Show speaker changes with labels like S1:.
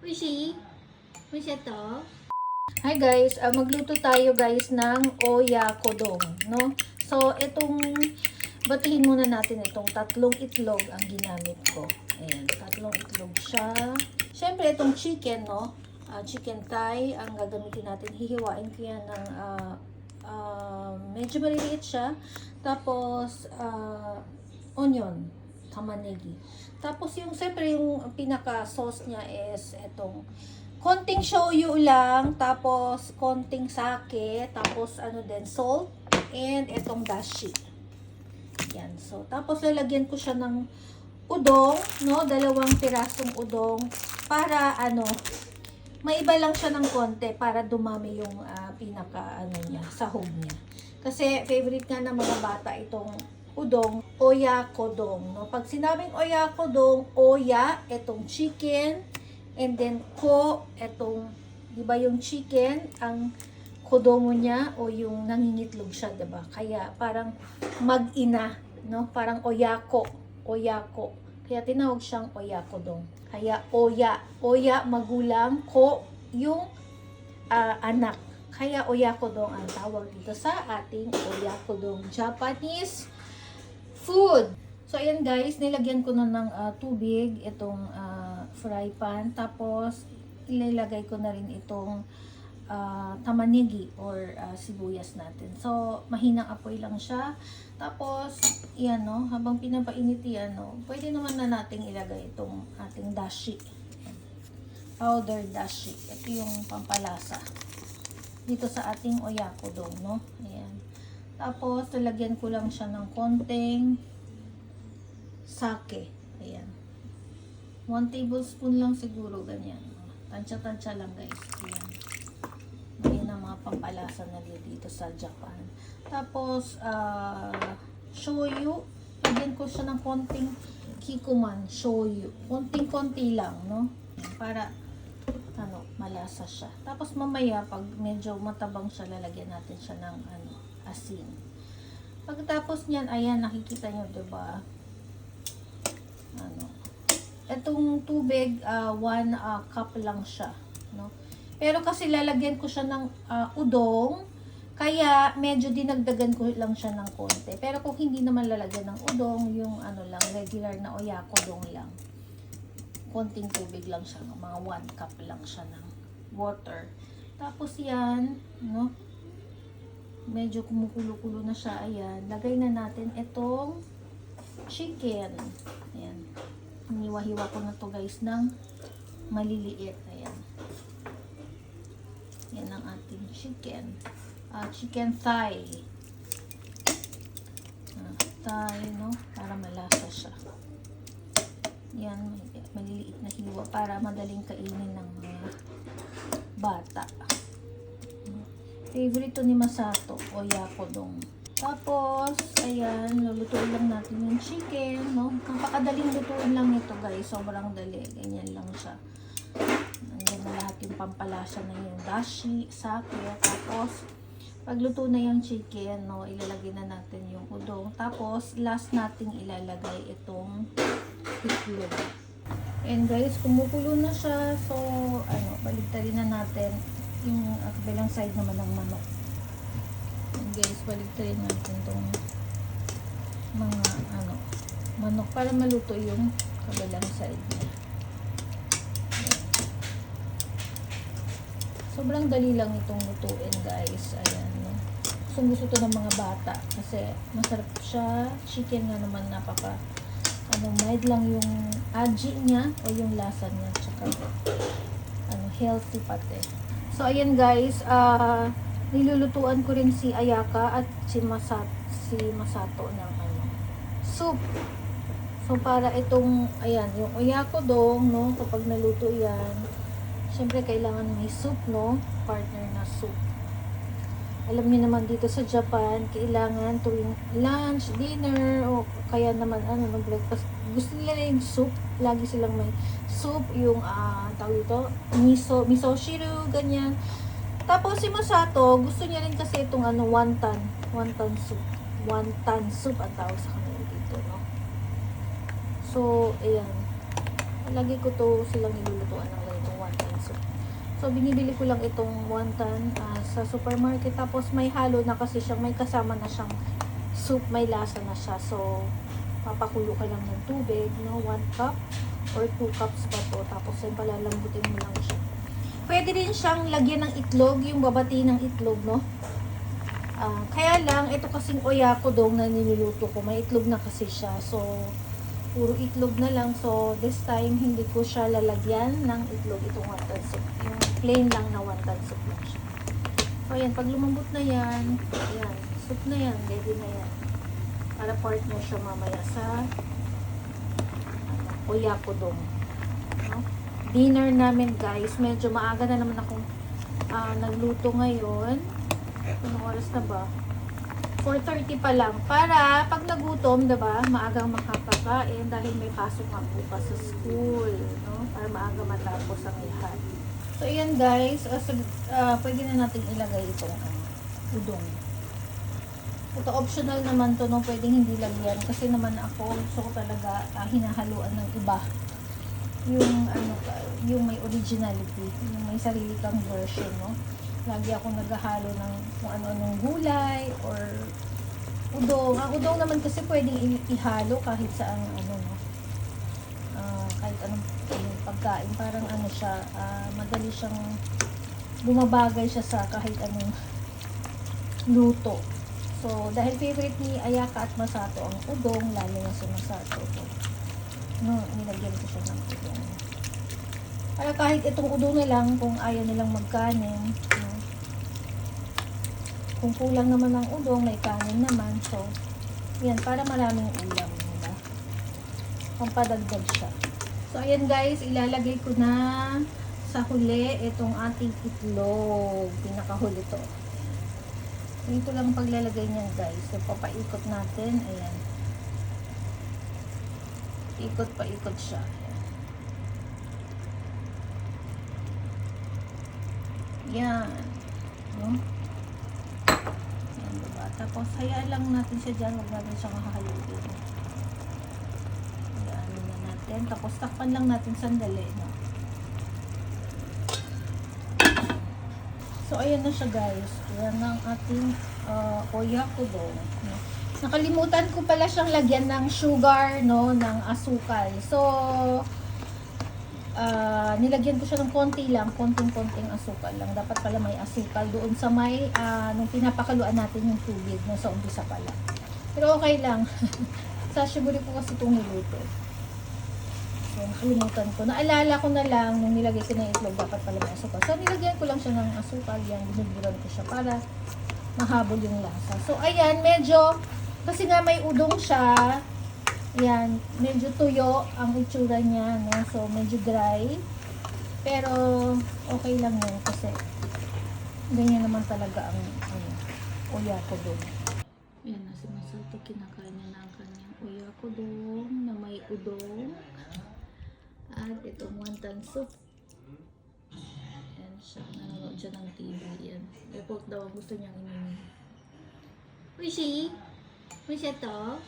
S1: Ushi? Ushi to?
S2: Hi guys, magluto tayo guys ng oyakodon, no? So, batihin muna natin itong 3 itlog ang ginamit ko. Ayan, 3 itlog siya. Siyempre, itong chicken, no? Chicken thigh, ang gagamitin natin. Hihiwain ko yan ng medyo maliliit siya. Tapos, onion, tamanegi. Tapos, siyempre, yung pinaka-sauce niya is itong konting shoyu lang, tapos konting sake, tapos salt, and itong dashi. Yan. So, tapos lalagyan ko siya ng udong, no? 2 pirasong udong para maiba lang siya ng konti para dumami yung niya, sahog niya. Kasi favorite nga ng mga bata itong udong, oyakodon, no? Pag sinabing oyakodon, oya, itong chicken, and then etong, di ba yung chicken, ang kodomo niya o yung nangingitlog siya, di ba? Kaya parang mag-ina, no? Parang oyako. Kaya tinawag siyang oyakodon. Kaya oya magulang, ko yung anak. Kaya oyakodon ang tawag dito sa ating oyakodon Japanese food. So, ayan guys, nilagyan ko na ng tubig itong fry pan. Tapos, ilalagay ko na rin itong tamanigi or sibuyas natin. So, mahinang apoy lang siya. Tapos, yan no, habang pinapainit yan no, pwede naman na nating ilagay itong ating dashi. Powder dashi. Ito yung pampalasa dito sa ating oyakodon, no? Ayan. Tapos, lalagyan ko lang siya ng konting sake. Ayan. 1 tablespoon lang siguro, ganyan. Tansya-tansya lang guys. Ayan. Ayan ang mga pampalasa na dito sa Japan. Tapos, shoyu. Lagyan ko siya ng konting kikuman, shoyu. Konting-konti lang, no? Para, malasa siya. Tapos, mamaya, pag medyo matabang siya, lalagyan natin siya ng, asin. Pagkatapos niyan, ayan, nakikita nyo, diba? Itong tubig, 1 cup lang siya, no? Pero kasi lalagyan ko siya ng udong, kaya medyo dinagdagan ko lang siya ng konti. Pero kung hindi naman lalagyan ng udong, yung lang, regular na oyakodon lang. Konting tubig lang siya, mga 1 cup lang siya ng water. Tapos yan, no? Medyo kumukulo-kulo na siya, ayan. Lagay na natin itong chicken. Ayan. Hiniwa-hiwa ko na to guys ng maliliit. Ayan. Yan ang ating chicken. Chicken thigh. Thigh, no? Para malasa siya. Yan. Maliliit na hiwa para madaling kainin ng mga bata. Favorite to ni Masato, oyakodon. Tapos, ayan, lulutuin lang natin yung chicken, no? Napakadaling lutuin lang ito, guys. Sobrang dali. Ganyan lang siya. Nandiyan na lahat yung pampalasa na yung dashi, sake. Tapos, pagluto na yung chicken, no, ilalagay na natin yung udong. Tapos, last nating ilalagay itong itlog. And guys, kumukulo na siya. So, baligtarin na natin yung kabilang side naman ng manok. And guys, baligtarin natin itong mga manok para maluto yung kabilang side niya. Sobrang dali lang itong lutuin guys. Ayan, no? Gusto to ng mga bata kasi masarap siya. Chicken nga naman mild lang yung aji niya o yung lasa niya. Tsaka healthy pati. So, ayan guys, nilulutuan ko rin si Ayaka at si Masato ng soup. So, para itong, ayan, yung oyakodon, no, kapag naluto yan, syempre kailangan may soup, no, partner na soup. Alam niyo naman dito sa Japan, kailangan tuwing lunch, dinner, o kaya naman, mag-breakfast, gusto nila yung soup. Lagi silang may soup, yung, tawag ito, miso shiru, ganyan. Tapos si Masato, gusto niya rin kasi itong, wonton soup. Wonton soup ang tawag sa kanila dito, no? So, ayan. Lagi ko to silang nilulutuan ng ganito, wonton So, binibili ko lang itong wonton sa supermarket. Tapos, may halo na kasi siyang, may kasama na siyang soup, may lasa na siya. So, papakulo ka lang ng tubig, no? 1 cup or 2 cups pa to. Tapos, yun, palalambutin mo lang siya. Pwede rin siyang lagyan ng itlog, yung babati ng itlog, no? Kaya lang, ito kasing oyakodong na niluluto ko, may itlog na kasi siya. So, puro itlog na lang. So, this time, hindi ko siya lalagyan ng itlog. Itong wonton soup. Yung plain lang na wonton soup lang siya. So, ayan. Pag lumambot na yan, ayan. Soup na yan. Ready na yan. Para partner siya mamaya sa oyakodong. No? Dinner namin, guys. Medyo maaga na naman akong nagluto ngayon. Anong oras na ba? 4:30 pa lang. Para pag nagutom, diba, maagang makakakain dahil may pasok nga bukas sa school. No? Para maaga matapos ang lahat. So, ayan guys. Pwede na natin ilagay itong udong. Ito optional naman to, no? Pwedeng hindi lagyan. Kasi naman ako, gusto ko talaga hinahaluan ng iba. Yung may originality. Yung may sarili kang version, no? Lagi ako naghahalo ng kung ano-anong gulay or udong. Ang udong naman kasi pwedeng ihalo kahit saan kahit anong pagkain. Parang siya, madali siyang bumabagay siya sa kahit anong luto. So, dahil favorite ni Ayaka at Masato ang udong, lalo na si Masato. So, nilagyan ko siya ng udong. Para kahit itong udong na lang, kung ayaw nilang magkanin, kung kulang naman ng udong, may kanin naman. So, yan, para maraming ulam, diba? Pampadagdag siya. So, ayan guys, ilalagay ko na sa huli itong ating itlog. Pinakahuli to. Ito lang paglalagay niyan guys. So, papaikot natin. Ayan. Ikot pa ikot siya. Yan. No? Yan, diba? Tapos, hayaan lang natin siya dyan. Huwag natin siya makahalutin. Hayaan na natin. Tapos, takpan lang natin sandali. No? So, ayan na siya guys. Yan ang ating oyakodong. No? Nakalimutan ko pala siyang lagyan ng sugar, no? Ng asukal. So, nilagyan ko siya ng konti lang, konting-konting asukal lang. Dapat pala may asukal doon sa may, nung pinapakaluan natin yung tubig, no, sa umpisa pala. Pero okay lang. Sa shiburi ko kasi itong niluto. So, nakalimutan ko. Naalala ko na lang, nung nilagay ko na itlog, dapat pala may asukal. So, nilagyan ko lang siya ng asukal. Yan, binuburan ko siya para mahabol yung lasa. So, ayan, medyo, kasi nga may udong siya, yan, medyo tuyo ang itsura niya, no? So, medyo dry. Pero, okay lang yun kasi ganyan naman talaga ang oyakodong. Yan, nasa Masato, kinakain niya na ang kanyang oyakodong na may udong. At itong wonton soup. Yan siya, nanonood siya ng TV. Yan, report daw ang gusto niyang inumin. Uy, Masato?